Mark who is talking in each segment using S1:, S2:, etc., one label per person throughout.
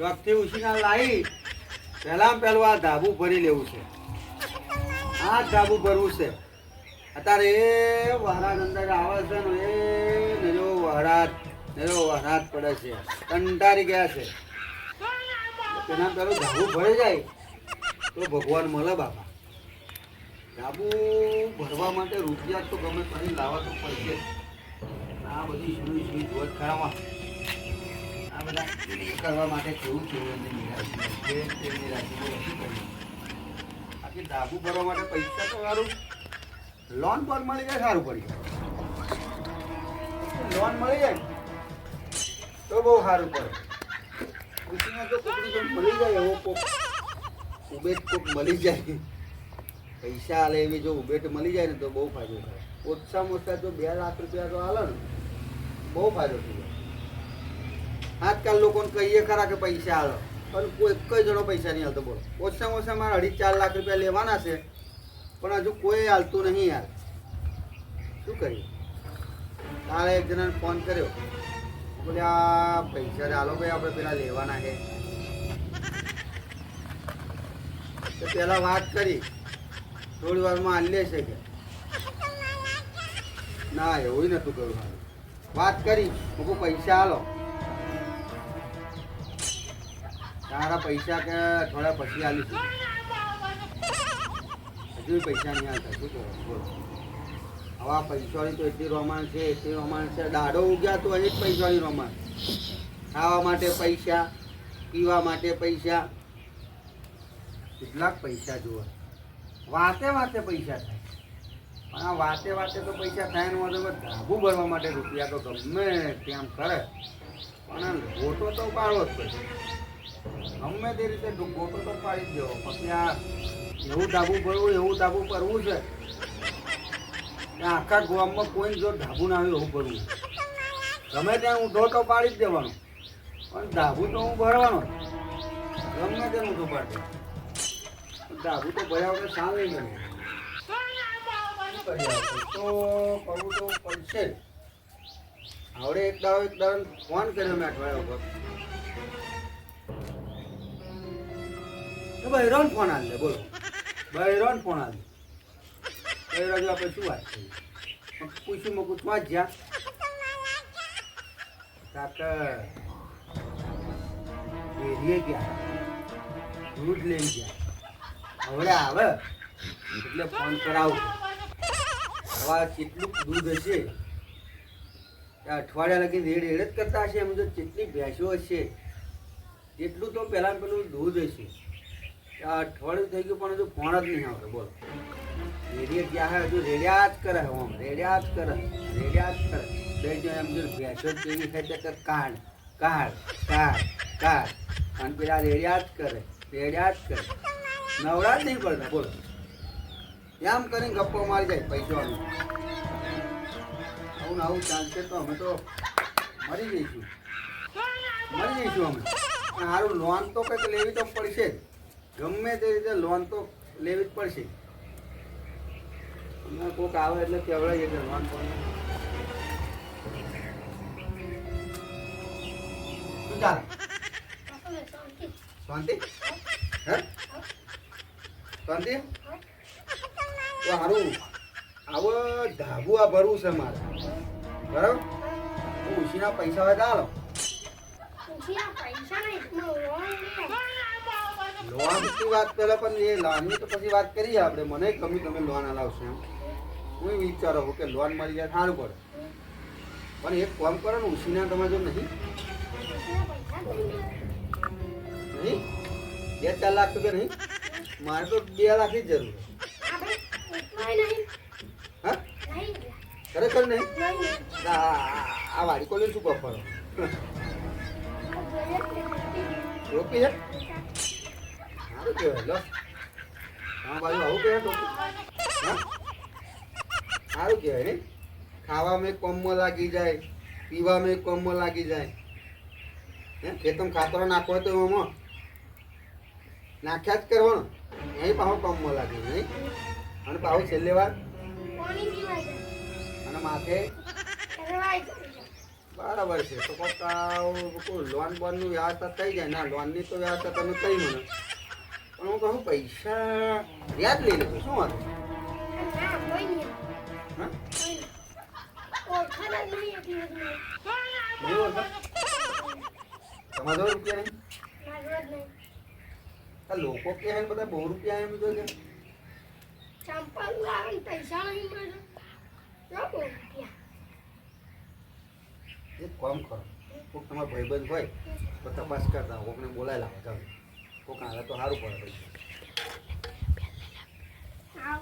S1: ચોકથી ઉછીના લાવી પહેલાં પહેલું આ ધાબુ ભરી લેવું છે. આ ધાબુ ભરવું છે. અત્યારે એ વહરાત અંદર આવે છે ને એ નજો વહરાત પડે છે. કંટાળી ગયા છે. તેના પેલું ધાબુ ભરી જાય તો ભગવાન મળે બાપા. ધાબુ ભરવા માટે રૂપિયા તો ગમે કરી લાવવા તો પડશે. આ બધી સુઈ જોત ખરામાં આ બધા કરવા માટે કેવું આખી ધાબુ ભરવા માટે પૈસા તો સારું લોન પર મળી જાય સારું પડી લોન મળી જાય તો બહુ સારું પડે. ખુશીમાં તો કોઈક મળી જાય એવો કોક ઉબેટ કોક મળી જાય પૈસા હાલે એવી જો ઉબેટ મળી જાય ને તો બહુ ફાયદો થાય. ઓછામાં ઓછા તો 2 લાખ રૂપિયા તો હાલે ને બહુ ફાયદો થઈ જાય. આજકાલ લોકોને કહીએ ખરા કે પૈસા હાલો પણ કોઈ કઈ જણો પૈસા નહીં હાલતો. બોલો ઓછામાં ઓછા મારે 2.5-4 લાખ રૂપિયા લેવાના છે પણ હજુ કોઈ હાલતું નહીં યાર. શું કરીએ? કાલે એક જણાને ફોન કર્યો બોલે આ પૈસા હાલો ભાઈ આપણે પેલા લેવાના છે. તો પેલા વાત કરી થોડી વારમાં હાલ લેશે કે ના એવું નતું કરું. મારું વાત કરી હું પૈસા હાલો તારા પૈસા કે અઠવાડિયા પછી આલીશું. હજુ પૈસા નહીં આવતા. શું કરો બોલો? હવે આ પૈસાની તો એટલી રોમાંસ છે દાડો ઉગ્યા તો અહીં જ પૈસાની રોમાંસ. ખાવા માટે પૈસા, પીવા માટે પૈસા, કેટલાક પૈસા જોવા. વાતે પૈસા થાય પણ આ વાતે તો પૈસા થાય ને વધુ ધાબુ ભરવા માટે રૂપિયા તો ગમે તેમ કરે પણ ગોટો તો પાડવો જ પડે. ગમે તે રીતે ગોટો તો પાડી જ દેવો. પછી આ એવું ધાબુ ભરવું એવું ધાબુ કરવું છે આખા ગામમાં કોઈ જો ધાબુ ના આવે એવું ભરવું. ગમે ત્યાં ઊંધો તો પાડી જ દેવાનો પણ ધાબુ તો હું ભરવાનો ગમે ત્યાં ઊંધો પાડી ધાબુ તો ભર્યા વગર સાવ નહીં બને. તો કરવું તો પડશે જ. આવડે એક દાડો ફોન કર્યો મેં અઠવાડિયા વગર બહેરોન ફોન આલ દે. બોલો બહેરોન ફોન આલ દે. બહેરો જો આપણે શું વાત કરી પૂછ્યું મૂકું તું જ જ્યાં ડેરીએ ગયા દૂધ લઈને ગયા હવે આવે એટલે ફોન કરાવું. હવે કેટલું દૂધ હશે અઠવાડિયા લગી રેડ જ કરતા હશે. એમ તો જેટલી ભેંસો હશે એટલું તો પહેલાં પેલું દૂધ હશે. અઠવાડિયું થઈ ગયું પણ હજુ ફોન જ નહીં આવતો. બોલો રેડિયા ગયા હે હજુ રેડિયા જ કરે. આમ રેડિયા જ કરે બે એમ જો ભેંસો કેવી થાય તે કાઢ અને પેલા રેડિયા જ કરે નવરા જ નહીં પડતા. બોલો એમ કરીને ગપ્પો મારી જાય પૈસાનું. આવું ચાલશે તો અમે તો મરી જઈશું અમે. સારું લોન તો કંઈક લેવી તો પડશે જ. ગમે તે રીતે લોન તો લેવી જ પડશે. કોઈક આવે એટલે કેવડાવીએ કે લોન પણ શું ચાલે? શાંતિ હે શાંતિ તો સારું. આવો ધાબુ આ ભરવું છે મારે બરાબર. ઉછીના પૈસા હોય તો હાલો. લોનની વાત કરે પણ એ લોનની તો પછી વાત કરીએ આપણે. મને ગમી તમે લોન હલાવશો એમ હું વિચારો કે લોન મળી જાય સારું પડે. પણ એક કામ કરો ને ઉછીના તમારે જો નહીં 2-4 લાખ રૂપિયા નહીં મારે તો 2 લાખની જ જરૂર. હા ખરેખર નહીં. આ વાડી કોલેજ શું બફારો રોકી છે સારું કહેવાય. લો હા બાજુ આવું કહેવાય ટોપી. હા સારું કહેવાય ને. ખાવામાં કોમમાં લાગી જાય, પીવામાં કોમમાં લાગી જાય. ખેતમ ખાતરો નાખવો હોય તો એમાં નાખ્યા જ કરવાનો. અહીં પાછો કોમમાં લાગે નહીં. અને પાછું છેલ્લે વાર અને માથે બસ બરાબર છે તો કોઈ લોન બોનનું વ્યવસ્થા થઈ જાય ના લોનની તો વ્યવસ્થા તમે કહી મને પણ હું કહું પૈસા વ્યાજ લઈ લે શું હતું હા નહીં ઓળખા તમારા જોડે રૂપિયા નહીં આ લોકો કે હે બધા બહુ રૂપિયા એમ જો કે એક કામ કરો કોઈક તમારા ભાઈબંધ હોય તો તપાસ કરતા કોકને બોલાવી લાવો ચાલો કોક આવે તો સારું પડે પૈસા હા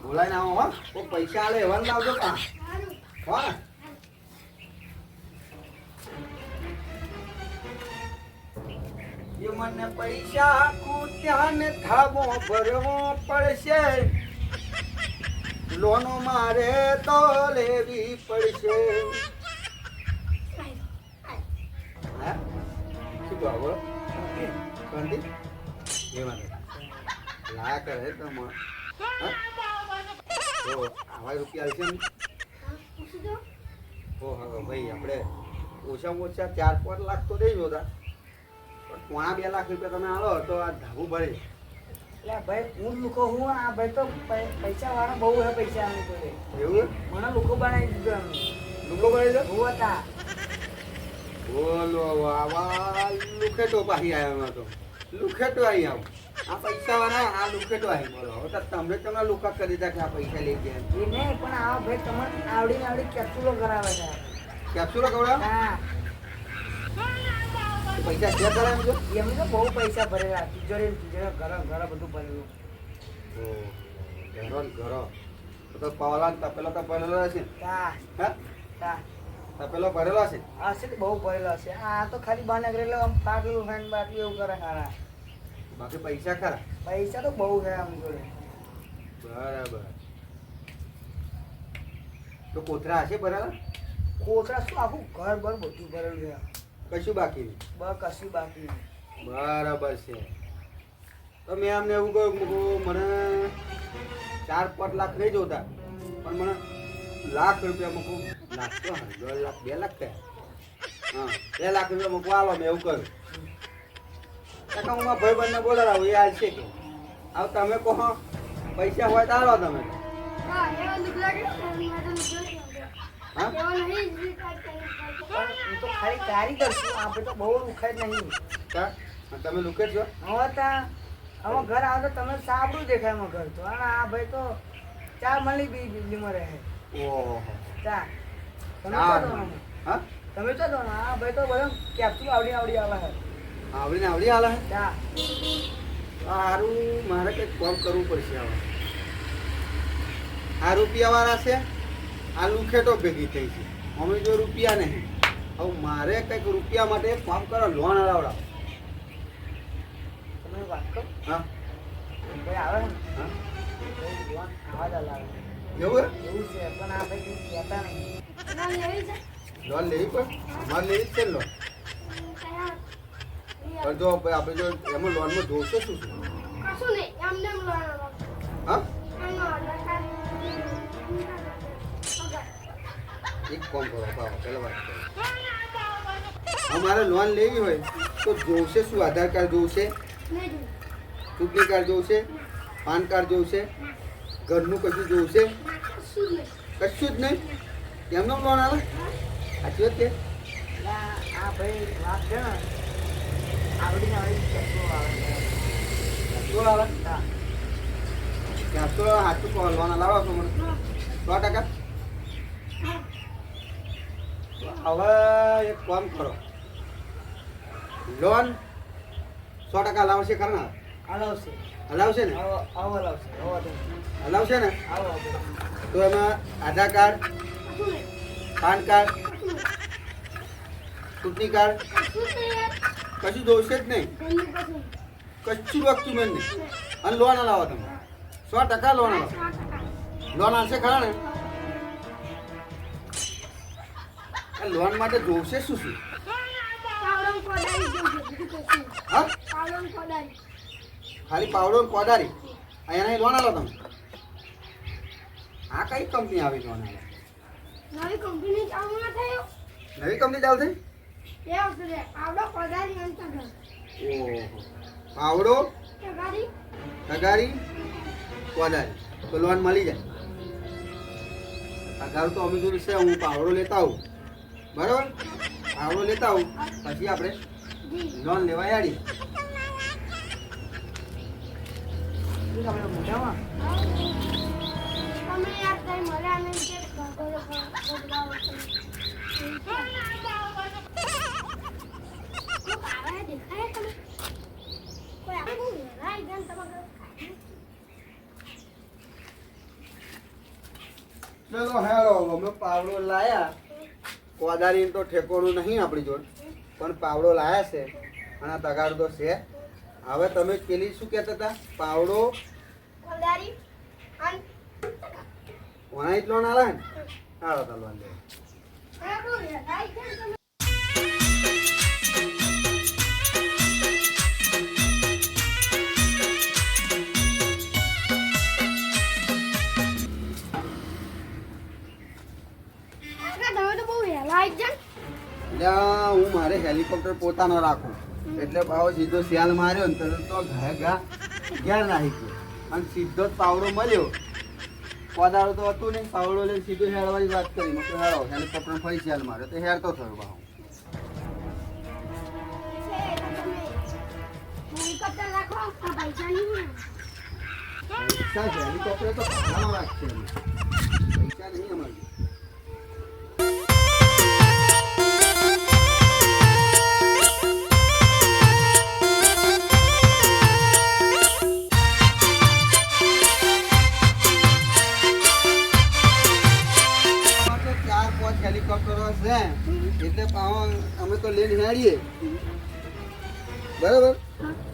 S1: બોલાવીને આવો હા કોઈક પૈસા આલે એવા લાવજો કાં હા મને પૈસા કૂટ્યા ને ધાબો ભરવો પડશે લોનો મારે તો લેવી પડશે હા શું કહો બોલો શાંતિ એમાં લા કરે તો આવા રૂપિયા છે ને ઓ હા ભાઈ આપણે ઓછામાં ઓછા 4-5 લાખ તો દઈ જોતા પણ 2 લાખ રૂપિયા તમે આલો તો આ ધાબુ ભરે
S2: એટલે ભાઈ હું લોકો હું આ ભાઈ તો પૈસા વાળા બહુ હે પૈસા આમ જોડે
S1: એવું
S2: મને લોકો બનાવી દીધો એમ
S1: લોકો ભરે છે
S2: હું હતા
S1: બોલો આવા લુખેટો પાહી આવ્યા એમાં તો લુખેટો આવી આવ આ પૈસા વાળા આ લુખેટો આવી બોલો હવે તમે તમને લુખા કરી દીધા કે આ પૈસા લઈ ગયા
S2: એ નહીં પણ આ ભાઈ તમને આવડી કેપ્સ્યુલો કરાવે છે
S1: કેપ્સ્યુલો કવડા
S2: હા
S1: પૈસા ક્યાં કરાવે છો
S2: એમને તો બહુ પૈસા ભરેલા તિજોરી ઘર બધું ભરેલું
S1: ઘરો તો પાવલા તપેલો તો ભરેલો હશે
S2: હા
S1: હા તપેલો ભરેલો હશે
S2: હશે તો બહુ ભરેલો હશે આ તો ખાલી બાને કરેલો આમ પાટલું ફેન બાટલું એવું કરે ખારા
S1: બાકી પૈસા ખરા
S2: પૈસા તો બહુ છે આમ જોડે
S1: બરાબર તો કોથરા હશે ભરેલા
S2: કોતરા શું આખું ઘર બધું ભરેલું છે
S1: કશું બાકી નહીં
S2: કશું બાકી નહીં
S1: બરાબર છે તો મેં અમને એવું કહ્યું મને 4-5 લાખ નહીં જોતા પણ મને લાખ રૂપિયા મૂકું લાખ તો 1.5 લાખ 2 લાખ થયા હા 2 લાખ રૂપિયા મૂકવા આવો મેં એવું કહ્યું કાકા હું મારા ભાઈબંધને બોલાવું એ હાલ છે કે હવે તમે કહો પૈસા હોય તો આવો તમે હા
S2: હું તો ખાલી કારીગર છું આપણે તો બહુ લુખાય નહીં
S1: તમે લુકે છો
S2: હવે ત્યાં હવે ઘર આવે તો તમે સાબડું દેખાય એમાં ઘર તો અને આ ભાઈ તો 4 મળી બિલ્ડીમાં રહે
S1: ઓહો
S2: ચા તમે
S1: હા
S2: તમે ચો દો આ ભાઈ તો બધો કેપ્સ્યુલ આવડી આવે છે
S1: આવડી હાલે હે
S2: ચા
S1: સારું મારે કંઈક કામ કરવું પડશે હવે આ રૂપિયાવાળા છે આ લુખેટો ભેગી થઈ છે અમે જો રૂપિયા નહીં હવે મારે કંઈક રૂપિયા માટે એક કામ કરો લોન હલાવડાવો
S2: તમે વાત કરો
S1: હા
S2: ભાઈ આવે ને
S1: હા
S2: આવાજ હલાવે
S1: એવું
S2: એવું છે પણ આ ભાઈ કંઈ કહેતા નહીં
S1: લોન લેવી પણ અમારે લેવી જ છે લોન પણ જો આપણે જો એમાં લોનમાં જોશે શું હા એક કામ કરો પેલા વાત કરો અમારે લોન લેવી હોય તો જોશે શું આધાર કાર્ડ જોશે ચૂંટણી કાર્ડ જોશે પાન કાર્ડ જોશે ઘરનું કશું જોશે કશું જ નહીં એમનો લોન આવે સાચી વાત કે
S2: આ ભાઈ વાત છે ને આવડીને કેપ્સ્યુલ આવે
S1: કેપ્સ્યુલ આવે
S2: હા
S1: કેપ્સ્યુલ સાચું કહો લોન લાવો છો મને 100%. હવે એક કામ કરો લોન 100% હલાવશે ખરા
S2: હલાવશે
S1: હલાવશે ને હલાવશે ને તો એમાં આધાર કાર્ડ પાન કાર્ડ ચૂંટણી કાર્ડ કશું જોઈશે જ નહીં કશું વસ્તુ મેં નહીં અને લોન હલાવો તમે 100% લોન હલાવો લોન આવશે ખરા ને લોન માટે જોશે શું શું હા ખાલી પાવડો ને કોદારી એના લોન આલો તમે આ કઈ કંપની આવી લોન આવે
S3: નવી કંપની ચાલુ ના થયો
S1: નવી કંપની ચાલુ થઈ?
S3: એ વખતે આવડો પગારી અંતર
S1: ઓહો. પાવડો,
S3: પગારી
S1: તગારી, કોદારી. તો લોન મળી જાય. તગારું તો અમે જોયું છે, હું પાવડો લેતા આવું. બરાબર? પાવડો લેતા આવું પછી આપણે
S3: જી
S1: લોન લેવા આડીએ.
S2: શું આપણે મોઢામાં
S3: તમે યાર કઈ મળ્યા નહીં કે ઘરે બદલાવ દેખાય તમે કોઈ આવું રાઈ ગન તમારે
S1: ચલો હેરો અમે પાવડો લાયા. કોદારી તો ઠેકોનું નહીં આપણી જોડે, પણ પાવડો લાયા છે અને આ તગારું તો છે. હવે તમે પેલી શું કહેતા હતા? પાવડો
S3: પગારી અન
S1: ઓનાઈ જ લોન આલે ને? હાલો તો લોન લે.
S3: આવું રાઈ ગન તમે તમે તો બહુ હેલા આવી જાય
S1: એટલે હું મારે હેલિકોપ્ટર પોતાનો રાખું એટલે ભાવ સીધો શિયાળ માર્યો ને તરત તો ઘા ઘેર નાખી ગયો અને સીધો જ પાવડો મળ્યો. કોદાળો તો હતું નહીં, પાવડો લઈને સીધો હેળવાની વાત કરી. મેં કહ્યું હેળો, હેલિકોપ્ટર ફરી શિયાળ માર્યો તો હેર તો થયો ભાવ.
S3: હેલિકોપ્ટર રાખો આ પૈસા નહીં હોય
S1: પૈસા છે, હેલિકોપ્ટર તો ભાડામાં રાખશે અમે. પૈસા નહીં અમારી. ચાર પાંચ હેલિકોપ્ટરો છે એટલે પાછો અમે તો લઈને હેડીએ. બરાબર?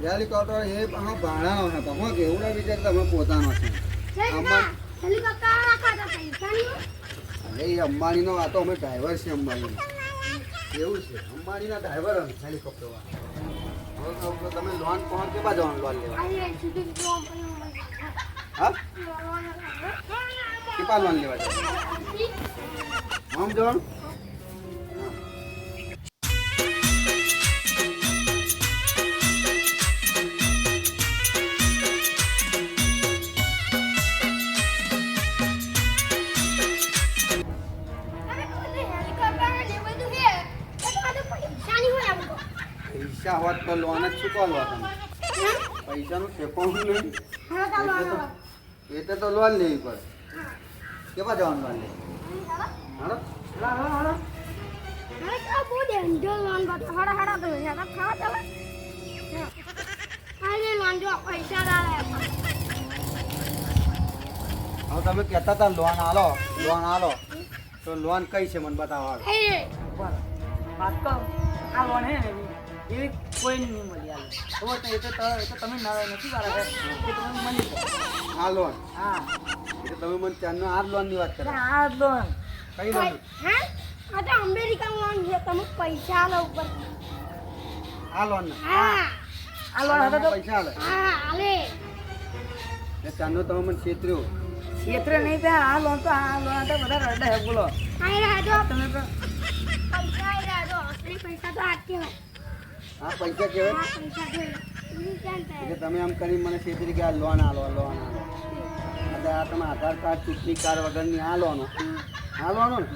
S1: હેલિકોપ્ટર એ પાછો ભાડાનો છે. પાછો કે એવું ના વિચારતા અમે પોતાનો છે. આમાં
S3: હેલિકોપ્ટર રાખો તો પૈસા નહીં હોય
S1: અરે એ અંબાણીનો આ તો અમે ડ્રાઈવર છે. અંબાણીનો એવું છે, અંબાણીના ડ્રાઈવર અમે હેલિકોપ્ટર વાળા. હવે તો તમે લોન કોણ કેવા જવાનું લોન લેવા?
S3: આઈ સીધું જોમ પણ
S1: હા, કેવા લોન લેવા જવાનું? આમ જવાનું? પૈસા હોત તો લોન જ ચૂકવવા તમે. પૈસાનું ઠેકાણું નહીં એટલે તો લોન લેવી પડે. કેવા જવાનું લોન લેવા? હાલો
S2: હાલો હાલો
S1: હવે તમે કહેતા હતા લોન આલો, લોન આલો, તો લોન કઈ છે મને બતાવો. હાલો.
S2: બરાબર વાત તો આ લોન હે ને એવી કોઈ નહીં મળી આવે ખબર તો એ તો તમે નથી વાળા એ તમે મળી જાય
S1: આ લોન
S2: હા
S1: એટલે તમે મને ચારનો આ લોનની વાત કરો.
S2: આ લોન
S1: કઈ લોન?
S3: અમેરિકન લોન છે તમે પૈસા લો ઉપર
S1: આ લોન
S3: હા
S2: આ લોન હતા તો
S1: પૈસા આલે
S3: હા આલે
S1: એટલે ચારનો તમે મને છેતર્યો.
S2: ક્ષેત્ર નહીં ત્યાં આ લોન તો બધા રડે હે બોલો
S3: આઈ રાજો
S2: તમે તો
S3: પૈસા આઈ રાજો અસલી પૈસા તો આટકે હોય
S1: આ પૈસા કહેવાય.
S3: આ પૈસા છે ઈ કેમ
S1: એટલે
S3: થાય
S1: તમે આમ કરી મને છેતરી કે આ લોન આલો, લોન આલો. એટલે આ તમે આધાર કાર્ડ, ચૂંટણી કાર્ડ વગરની આ લોનો ને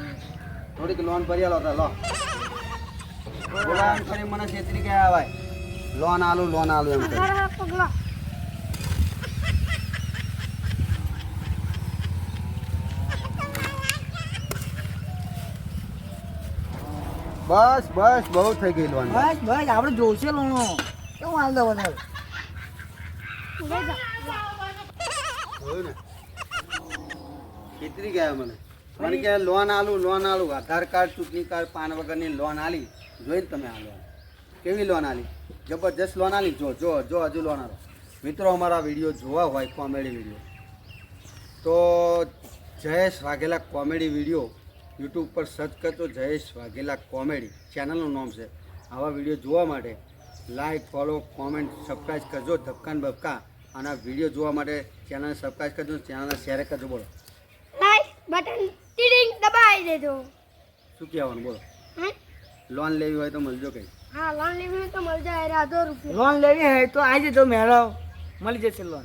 S1: થોડીક લોન ભરી આલો તો લો. બોલો એમ કરી મને છેતરી કે આવાય લોન આલું, લોન આલું એમ કરી.
S3: હા પગલા
S1: બસ બસ બહુ થઈ ગઈ લોન.
S2: બસ બસ આપણે જોશે લોનો કેવું હાલ દો વધારે
S3: લે જા
S1: જોયું ને છેતરી ગયા મને. મને કે લોન આલું, લોન આલું. આધાર કાર્ડ, ચૂંટણી કાર્ડ, પાન વગરની લોન આલી. જોઈને તમે આ લોન કેવી લોન આલી? જબરજસ્ત લોન આલી. જો જો જો હજુ લોન આલો. મિત્રો અમારા વિડીયો જોવા હોય કોમેડી વિડીયો તો Jayesh Vaghela comedy video YouTube પર સર્ચ કરજો. જયેશ વાઘેલા કોમેડી ચેનલનું નામ છે. આવા વિડીયો જોવા માટે લાઈક, ફોલો, કોમેન્ટ, સબસ્ક્રાઈબ કરજો. ધબકાન બબકા અને આ વિડીયો જોવા માટે ચેનલને સબસ્ક્રાઈબ કરજો, ચેનલને શેર કરજો. બોલો
S3: લાઈક બટન ટીડિંગ દબાવી દેજો.
S1: શું કહેવાનું બોલો?
S3: હે?
S1: લોન લેવી હોય તો મળજો કઈ.
S3: હા લોન લેવી હોય તો મળી જાય 1000 રૂપિયા.
S2: લોન લેવી હોય તો આવી જજો મેળો મળી જશે લોન.